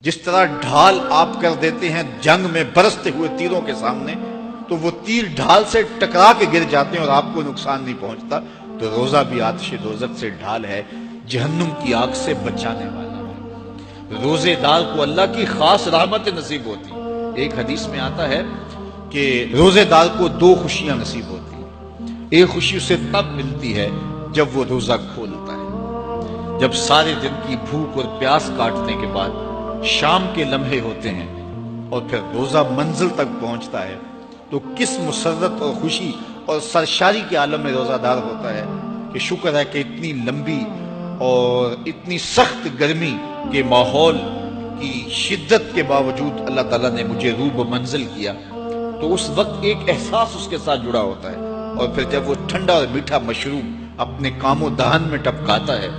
جس طرح ڈھال آپ کر دیتے ہیں جنگ میں برستے ہوئے تیروں کے سامنے، تو وہ تیر ڈھال سے ٹکرا کے گر جاتے ہیں اور آپ کو نقصان نہیں پہنچتا، تو روزہ بھی آتش دوزخ سے ڈھال ہے، جہنم کی آگ سے بچانے والا ہے۔ روزے دار کو اللہ کی خاص رحمت نصیب ہوتی ہے۔ ایک حدیث میں آتا ہے کہ روزے دار کو دو خوشیاں نصیب ہوتی ہیں۔ ایک خوشی اسے تب ملتی ہے جب وہ روزہ کھولتا ہے، جب سارے دن کی بھوک اور پیاس کاٹنے کے بعد شام کے لمحے ہوتے ہیں اور پھر روزہ منزل تک پہنچتا ہے، تو کس مسرت اور خوشی اور سرشاری کے عالم میں روزہ دار ہوتا ہے کہ شکر ہے کہ اتنی لمبی اور اتنی سخت گرمی کے ماحول کی شدت کے باوجود اللہ تعالیٰ نے مجھے روح منزل کیا۔ تو اس وقت ایک احساس اس کے ساتھ جڑا ہوتا ہے، اور پھر جب وہ ٹھنڈا اور میٹھا مشروب اپنے کام و دہن میں ٹپکاتا ہے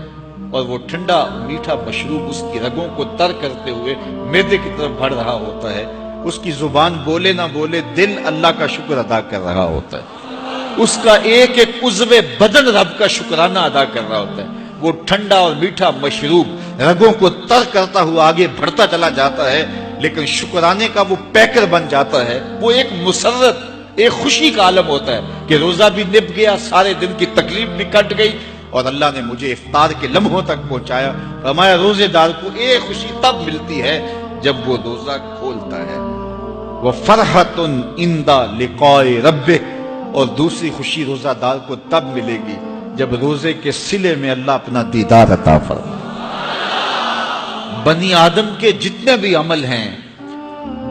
اور وہ ٹھنڈا میٹھا مشروب اس کی رگوں کو تر کرتے ہوئے معدے کی طرف بڑھ رہا ہوتا ہے، اس کی زبان بولے نہ بولے دل اللہ کا شکر ادا کر رہا ہوتا ہے، اس کا ایک ایک عضو بدن رب کا شکرانہ ادا کر رہا ہوتا ہے۔ وہ ٹھنڈا اور میٹھا مشروب رگوں کو تر کرتا ہوا آگے بڑھتا چلا جاتا ہے، لیکن شکرانے کا وہ پیکر بن جاتا ہے۔ وہ ایک مسرت، ایک خوشی کا عالم ہوتا ہے کہ روزہ بھی نب گیا، سارے دن کی تکلیف بھی کٹ گئی، اور اللہ نے مجھے افطار کے لمحوں تک پہنچایا۔ فرمایا روزے دار کو ایک خوشی تب ملتی ہے جب وہ روزہ کھولتا ہے، وَفَرْحَةٌ عِنْدَ لِقَاءِ رَبِّهِ، اور دوسری خوشی روزہ دار کو تب ملے گی جب روزے کے صلے میں اللہ اپنا دیدار عطا فرمائے۔ بنی آدم کے جتنے بھی عمل ہیں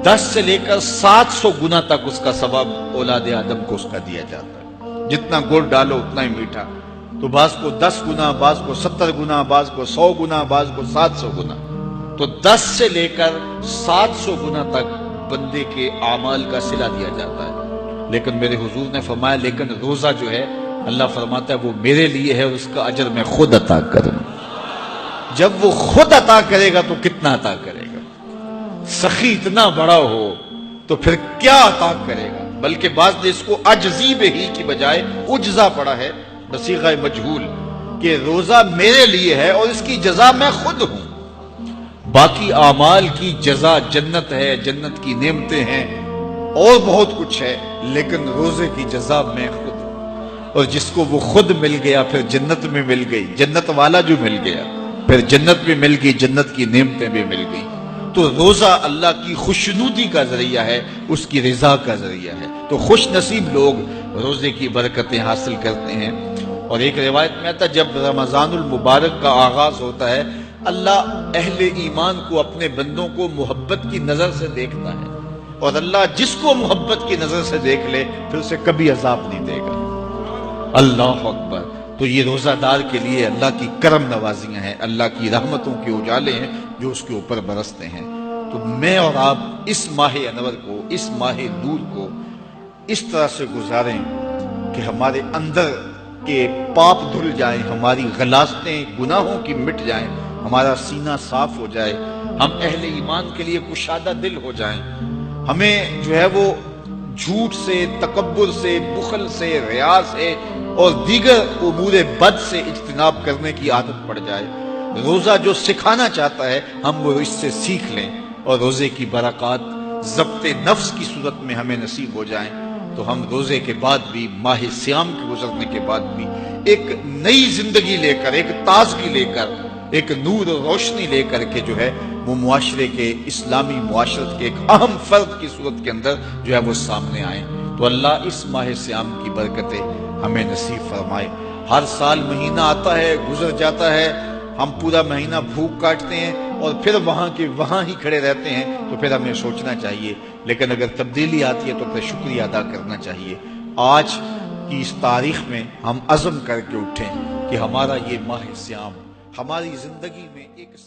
10 سے لے کر 700 گنا تک اس کا ثواب اولاد آدم کو اس کا دیا جاتا ہے۔ جتنا گڑ ڈالو اتنا ہی میٹھا، تو بعض کو 10 گنا، بعض کو 70 گنا، بعض کو 100 گنا، بعض کو 700 گنا، تو 10 سے لے کر 700 گنا تک بندے کے اعمال کا صلہ دیا جاتا ہے۔ لیکن میرے حضور نے فرمایا لیکن روزہ جو ہے اللہ فرماتا ہے وہ میرے لیے ہے اور اس کا اجر میں خود عطا کروں۔ جب وہ خود عطا کرے گا تو کتنا عطا کرے گا؟ سخی اتنا بڑا ہو تو پھر کیا عطا کرے گا؟ بلکہ بعض نے اس کو عجزی بہی کی بجائے عجزہ پڑھا ہے بصیغہ مجہول، کہ روزہ میرے لیے ہے اور اس کی جزا میں خود ہوں۔ باقی اعمال کی جزا جنت ہے، جنت کی نعمتیں ہیں اور بہت کچھ ہے، لیکن روزے کی جزا میں خود ہوں۔ اور جس کو وہ خود مل گیا پھر جنت میں مل گئی، جنت والا جو مل گیا پھر جنت بھی مل گئی، جنت کی نعمتیں بھی مل گئی۔ تو روزہ اللہ کی خوشنودی کا ذریعہ ہے، اس کی رضا کا ذریعہ ہے۔ تو خوش نصیب لوگ روزے کی برکتیں حاصل کرتے ہیں۔ اور ایک روایت میں آتا ہے جب رمضان المبارک کا آغاز ہوتا ہے اللہ اہل ایمان کو، اپنے بندوں کو محبت کی نظر سے دیکھتا ہے، اور اللہ جس کو محبت کی نظر سے دیکھ لے پھر اسے کبھی عذاب نہیں دے گا۔ اللہ اکبر۔ تو یہ روزہ دار کے لیے اللہ کی کرم نوازیاں ہیں، اللہ کی رحمتوں کے اجالے ہیں جو اس کے اوپر برستے ہیں۔ تو میں اور آپ اس ماہ انور کو، اس ماہ نور کو اس طرح سے گزاریں کہ ہمارے اندر کے پاپ دھل جائیں، ہماری غلاظتیں گناہوں کی مٹ جائیں، ہمارا سینہ صاف ہو جائے، ہم اہل ایمان کے لیے کشادہ دل ہو جائیں، ہمیں جو ہے وہ جھوٹ سے، تکبر سے، بخل سے، ریا سے اور دیگر امور بد سے اجتناب کرنے کی عادت پڑ جائے۔ روزہ جو سکھانا چاہتا ہے ہم وہ اس سے سیکھ لیں، اور روزے کی برکات ضبط نفس کی صورت میں ہمیں نصیب ہو جائیں، تو ہم روزے کے بعد بھی، ماہ سیام کے گزرنے کے بعد بھی ایک نئی زندگی لے کر، ایک تازگی لے کر، ایک نور و روشنی لے کر کے جو ہے وہ معاشرے کے، اسلامی معاشرت کے ایک اہم فرد کی صورت کے اندر جو ہے وہ سامنے آئیں۔ تو اللہ اس ماہ سیام کی برکتیں ہمیں نصیب فرمائے۔ ہر سال مہینہ آتا ہے، گزر جاتا ہے، ہم پورا مہینہ بھوک کاٹتے ہیں اور پھر وہاں کے وہاں ہی کھڑے رہتے ہیں، تو پھر ہمیں سوچنا چاہیے، لیکن اگر تبدیلی آتی ہے تو پھر شکریہ ادا کرنا چاہیے۔ آج کی اس تاریخ میں ہم عزم کر کے اٹھیں کہ ہمارا یہ ماہ سیام ہماری زندگی میں ایک